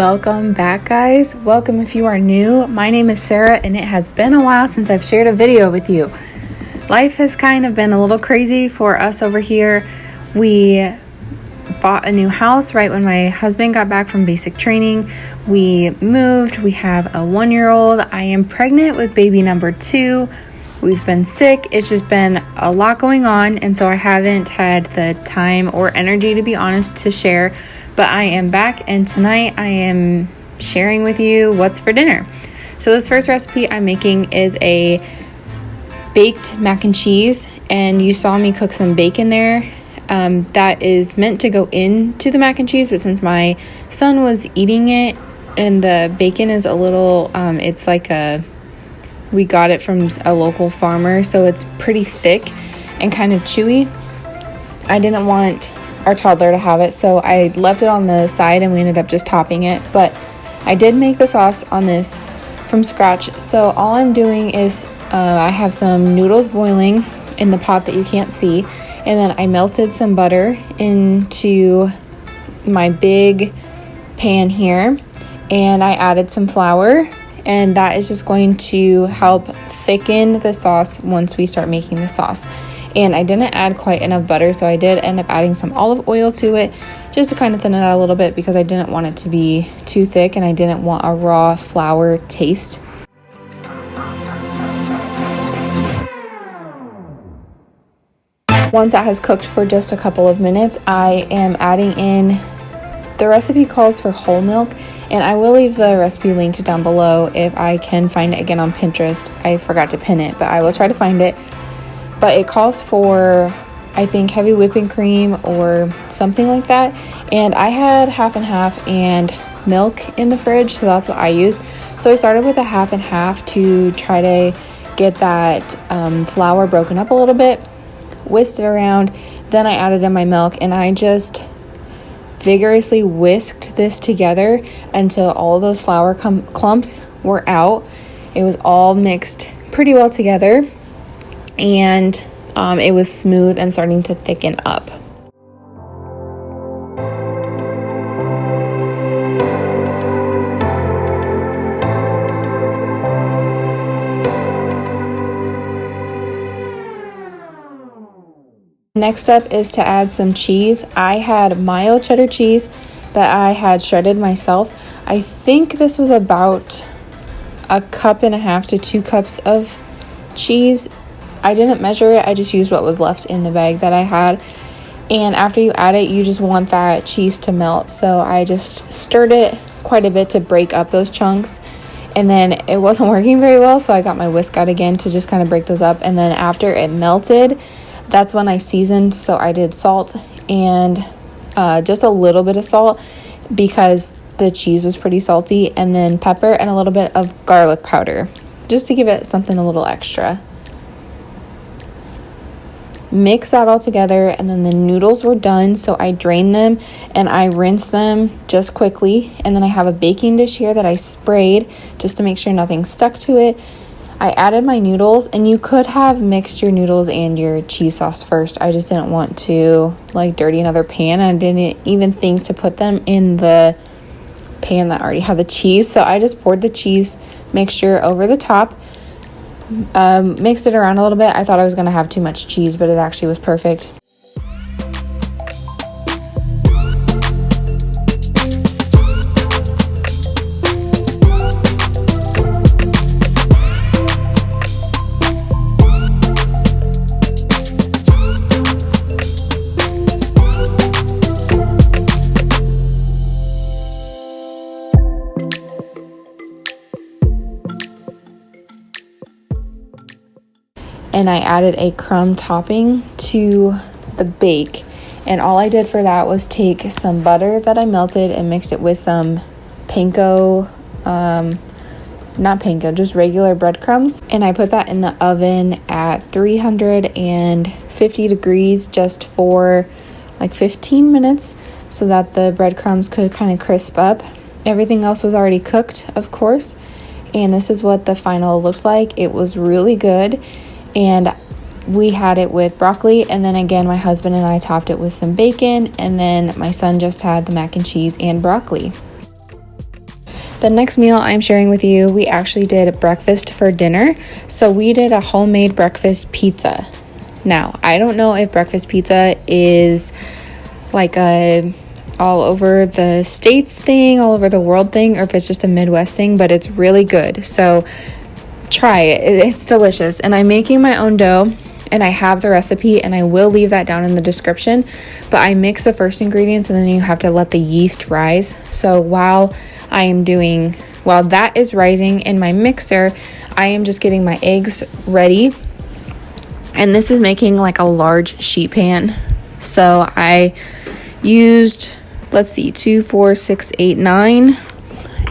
Welcome back, guys. Welcome if you are new. My name is Sarah, and it has been a while since I've shared a video with you. Life has kind of been a little crazy for us over here. We bought a new house right when my husband got back from basic training. We moved. We have a 1-year-old. I am pregnant with baby number 2. We've been sick. It's just been a lot going on, and so I haven't had the time or energy, to be honest, to share. But I am back, and tonight I am sharing with you what's for dinner. So this first recipe I'm making is a baked mac and cheese, and you saw me cook some bacon there. That is meant to go into the mac and cheese, but since my son was eating it, and the bacon is a little, it's like we got it from a local farmer, so it's pretty thick and kind of chewy. I didn't want our toddler to have it, so I left it on the side and we ended up just topping it. But I did make the sauce on this from scratch. So all I'm doing is I have some noodles boiling in the pot that you can't see, and then I melted some butter into my big pan here, and I added some flour, and that is just going to help thicken the sauce once we start making the sauce. And I didn't add quite enough butter, so I did end up adding some olive oil to it just to kind of thin it out a little bit, because I didn't want it to be too thick and I didn't want a raw flour taste. Once that has cooked for just a couple of minutes, I am adding in, the recipe calls for whole milk, and I will leave the recipe linked down below if I can find it again on Pinterest. I forgot to pin it, but I will try to find it. But it calls for, I think, heavy whipping cream or something like that. And I had half and half and milk in the fridge, so that's what I used. So I started with a half and half to try to get that flour broken up a little bit, whisked it around. Then I added in my milk, and I just vigorously whisked this together until all of those flour clumps were out. It was all mixed pretty well together, and it was smooth and starting to thicken up. Next up is to add some cheese. I had mild cheddar cheese that I had shredded myself. I think this was about 1.5 cups to 2 cups of cheese. I didn't measure it, I just used what was left in the bag that I had. And after you add it, you just want that cheese to melt. So I just stirred it quite a bit to break up those chunks. And then it wasn't working very well, so I got my whisk out again to just kind of break those up. And then after it melted, that's when I seasoned. So I did salt and just a little bit of salt because the cheese was pretty salty, and then pepper and a little bit of garlic powder just to give it something a little extra. Mix that all together, and then the noodles were done, so I drained them and I rinsed them just quickly. And then I have a baking dish here that I sprayed just to make sure nothing stuck to it. I added my noodles, and you could have mixed your noodles and your cheese sauce first. I just didn't want to dirty another pan, and I didn't even think to put them in the pan that already had the cheese. So I just poured the cheese mixture over the top, mixed it around a little bit. I thought I was going to have too much cheese, but it actually was perfect. And I added a crumb topping to the bake. And all I did for that was take some butter that I melted and mixed it with some panko, not panko, just regular breadcrumbs. And I put that in the oven at 350 degrees just for 15 minutes so that the breadcrumbs could kind of crisp up. Everything else was already cooked, of course. And this is what the final looked like. It was really good. And we had it with broccoli, and then again my husband and I topped it with some bacon, and then my son just had the mac and cheese and broccoli. The next meal I'm sharing with you, we actually did breakfast for dinner. So we did a homemade breakfast pizza. Now, I don't know if breakfast pizza is like a all over the states thing, all over the world thing, or if it's just a Midwest thing, but it's really good. So try it. It's delicious. And I'm making my own dough, and I have the recipe, and I will leave that down in the description. But I mix the first ingredients, and then you have to let the yeast rise. So while that is rising in my mixer, I am just getting my eggs ready. And this is making like a large sheet pan. So I used, 2, 4, 6, 8, 9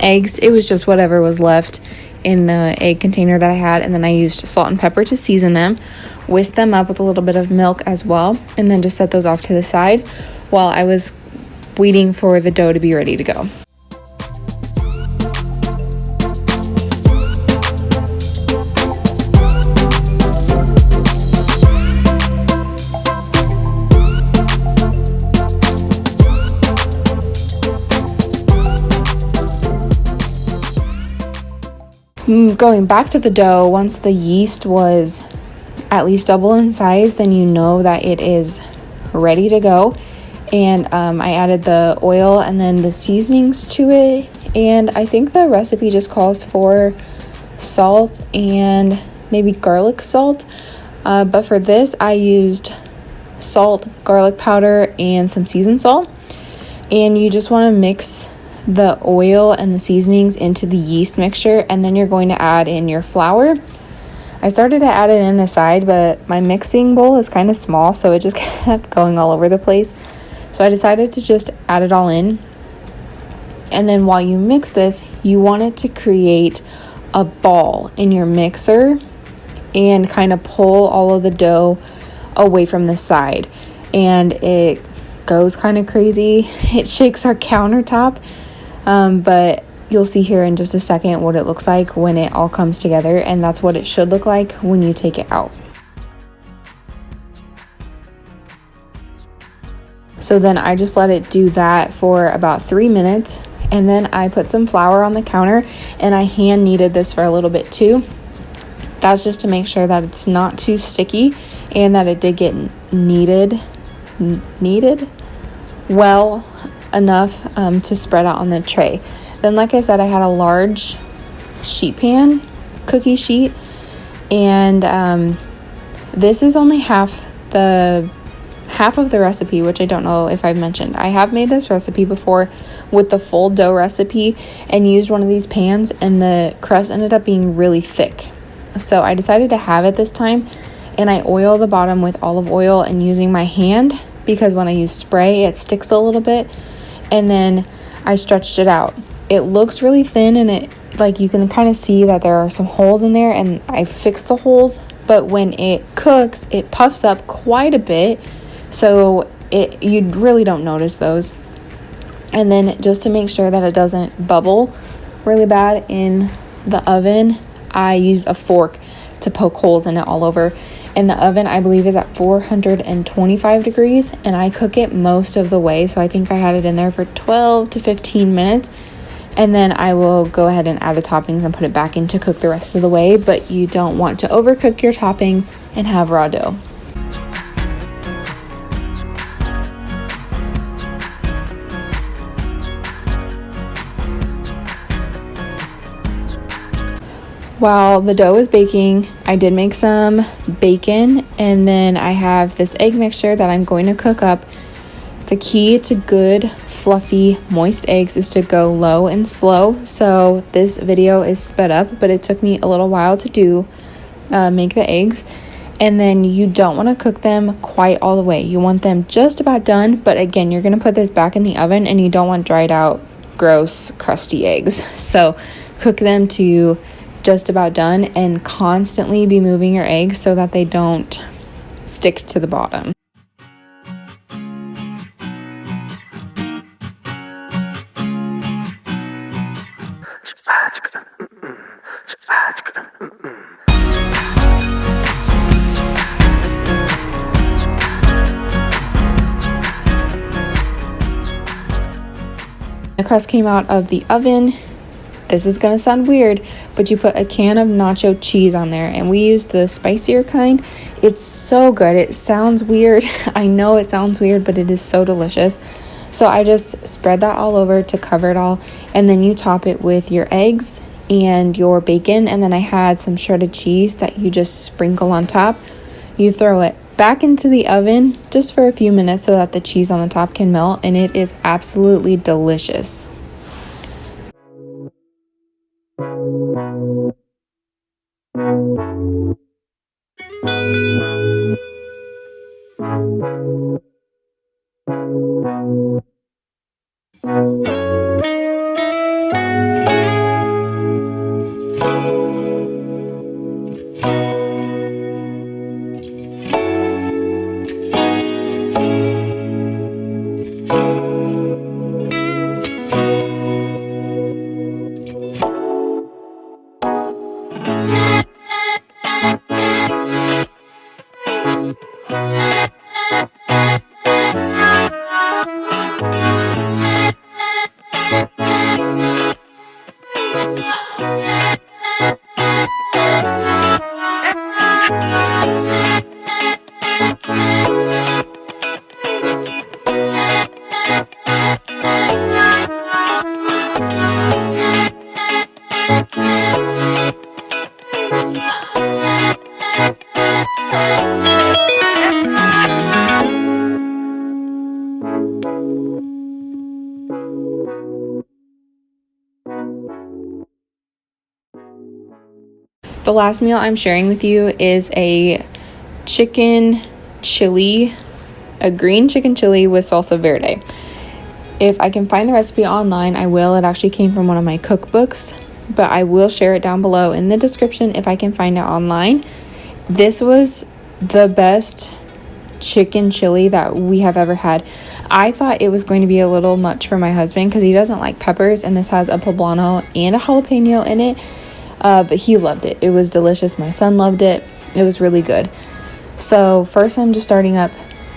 eggs. It was just whatever was left in the egg container that I had. And then I used salt and pepper to season them, whisk them up with a little bit of milk as well, and then just set those off to the side while I was waiting for the dough to be ready to go. Going back to the dough, once the yeast was at least double in size, then you know that it is ready to go. And I added the oil and then the seasonings to it. And I think the recipe just calls for salt and maybe garlic salt. But for this, I used salt, garlic powder, and some seasoned salt. And you just want to mix the oil and the seasonings into the yeast mixture, and then you're going to add in your flour. I started to add it in the side, but my mixing bowl is kind of small, so it just kept going all over the place. So I decided to just add it all in. And then while you mix this, you want it to create a ball in your mixer and kind of pull all of the dough away from the side. And it goes kind of crazy. It shakes our countertop. But you'll see here in just a second what it looks like when it all comes together, and that's what it should look like when you take it out. So then I just let it do that for about 3 minutes, and then I put some flour on the counter, and I hand kneaded this for a little bit too. That's just to make sure that it's not too sticky and that it did get kneaded well enough to spread out on the tray. Then, like I said, I had a large sheet pan, cookie sheet, and this is only half of the recipe, which I don't know if I've mentioned. I have made this recipe before with the full dough recipe and used one of these pans, and the crust ended up being really thick. So I decided to have it this time, and I oil the bottom with olive oil and using my hand, because when I use spray, it sticks a little bit. And then I stretched it out. It looks really thin, and it, like, you can kind of see that there are some holes in there, and I fixed the holes, but when it cooks, it puffs up quite a bit, so you really don't notice those. And then just to make sure that it doesn't bubble really bad in the oven, I used a fork to poke holes in it all over. And the oven, I believe, is at 425 degrees, and I cook it most of the way. So I think I had it in there for 12 to 15 minutes. And then I will go ahead and add the toppings and put it back in to cook the rest of the way. But you don't want to overcook your toppings and have raw dough. While the dough is baking, I did make some bacon, and then I have this egg mixture that I'm going to cook up. The key to good, fluffy, moist eggs is to go low and slow. So this video is sped up, but it took me a little while to make the eggs. And then you don't want to cook them quite all the way. You want them just about done, but again, you're going to put this back in the oven, and you don't want dried out, gross, crusty eggs. So cook them to just about done, and constantly be moving your eggs so that they don't stick to the bottom. The crust came out of the oven. this is gonna sound weird, but you put a can of nacho cheese on there, and we use the spicier kind. It's so good. It sounds weird. I know it sounds weird, but it is so delicious. So I just spread that all over to cover it all, and then you top it with your eggs and your bacon, and then I had some shredded cheese that you just sprinkle on top. You throw it back into the oven just for a few minutes so that the cheese on the top can melt, and it is absolutely delicious. The last meal I'm sharing with you is a chicken chili, a green chicken chili with salsa verde. If I can find the recipe online, I will. It actually came from one of my cookbooks, but I will share it down below in the description if I can find it online. This was the best chicken chili that we have ever had. I thought it was going to be a little much for my husband because he doesn't like peppers, and this has a poblano and a jalapeno in it. But he loved it. It was delicious. My son loved it. It was really good. So first I'm just starting up,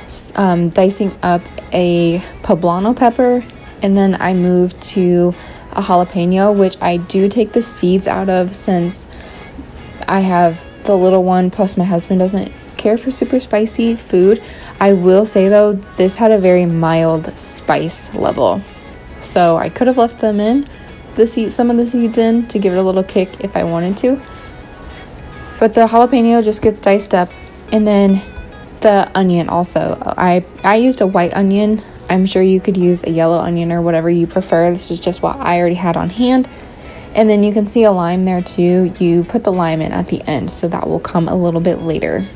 dicing up a poblano pepper, and then I moved to a jalapeno, which I do take the seeds out of since I have the little one, plus my husband doesn't care for super spicy food. I will say though, this had a very mild spice level. So I could have left them in, some of the seeds in to give it a little kick if I wanted to, but the jalapeno just gets diced up. And then the onion also, I used a white onion. I'm sure you could use a yellow onion or whatever you prefer. This is just what I already had on hand. And then you can see a lime there too. You put the lime in at the end, so that will come a little bit later.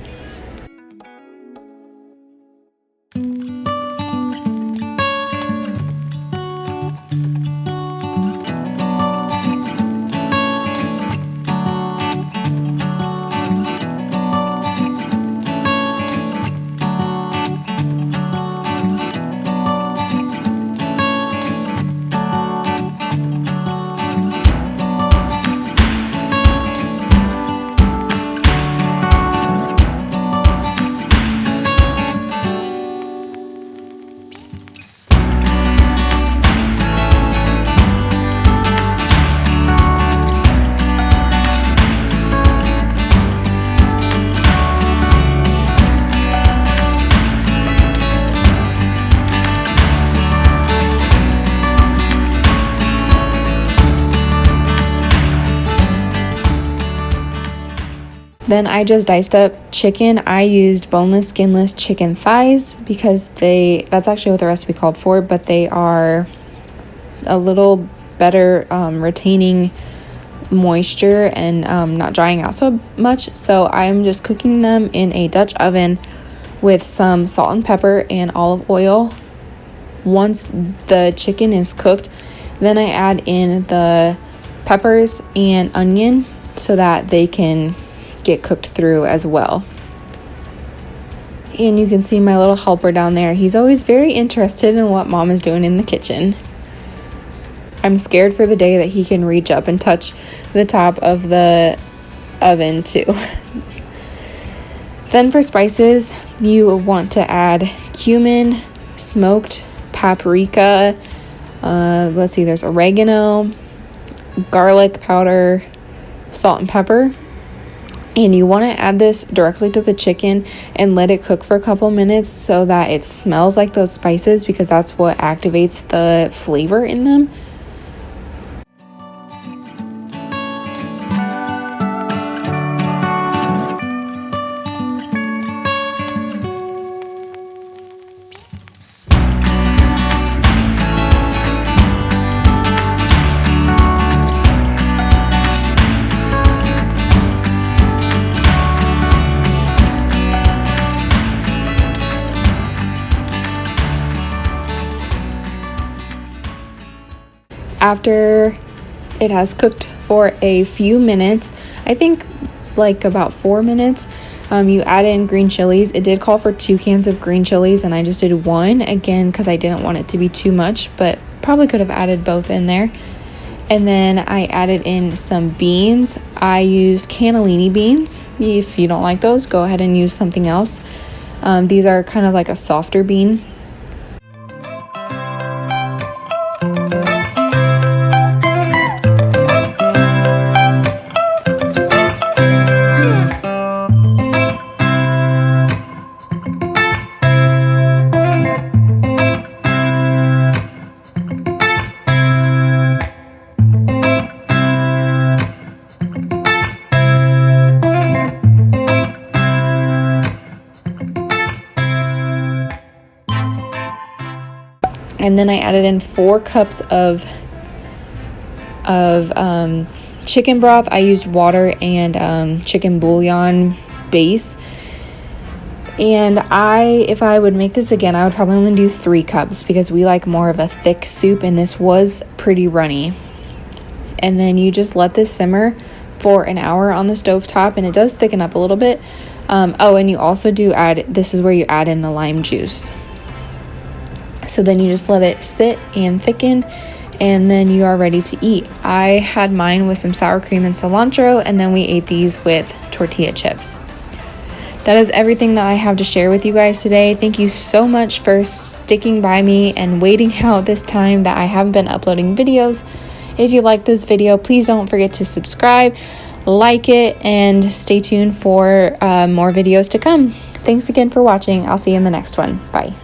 Then I just diced up chicken. I used boneless, skinless chicken thighs because that's actually what the recipe called for, but they are a little better retaining moisture and not drying out so much. So I'm just cooking them in a Dutch oven with some salt and pepper and olive oil. Once the chicken is cooked, then I add in the peppers and onion so that they can get cooked through as well. And you can see my little helper down there. He's always very interested in what mom is doing in the kitchen. I'm scared for the day that he can reach up and touch the top of the oven too. Then for spices, you want to add cumin, smoked paprika, there's oregano, garlic powder, salt and pepper. And you want to add this directly to the chicken and let it cook for a couple minutes so that it smells like those spices, because that's what activates the flavor in them. After it has cooked for a few minutes, I think like about 4 minutes, you add in green chilies. It did call for 2 cans of green chilies, and I just did 1, again, because I didn't want it to be too much, but probably could have added both in there. And then I added in some beans. I used cannellini beans. If you don't like those, go ahead and use something else. These are kind of like a softer bean. And then I added in 4 cups of chicken broth. I used water and chicken bouillon base. And if I would make this again, I would probably only do 3 cups because we like more of a thick soup, and this was pretty runny. And then you just let this simmer for an hour on the stovetop, and it does thicken up a little bit. And you also do add, this is where you add in the lime juice. So then you just let it sit and thicken, and then you are ready to eat. I had mine with some sour cream and cilantro, and then we ate these with tortilla chips. That is everything that I have to share with you guys today. Thank you so much for sticking by me and waiting out this time that I haven't been uploading videos. If you like this video, please don't forget to subscribe, like it, and stay tuned for more videos to come. Thanks again for watching. I'll see you in the next one. Bye.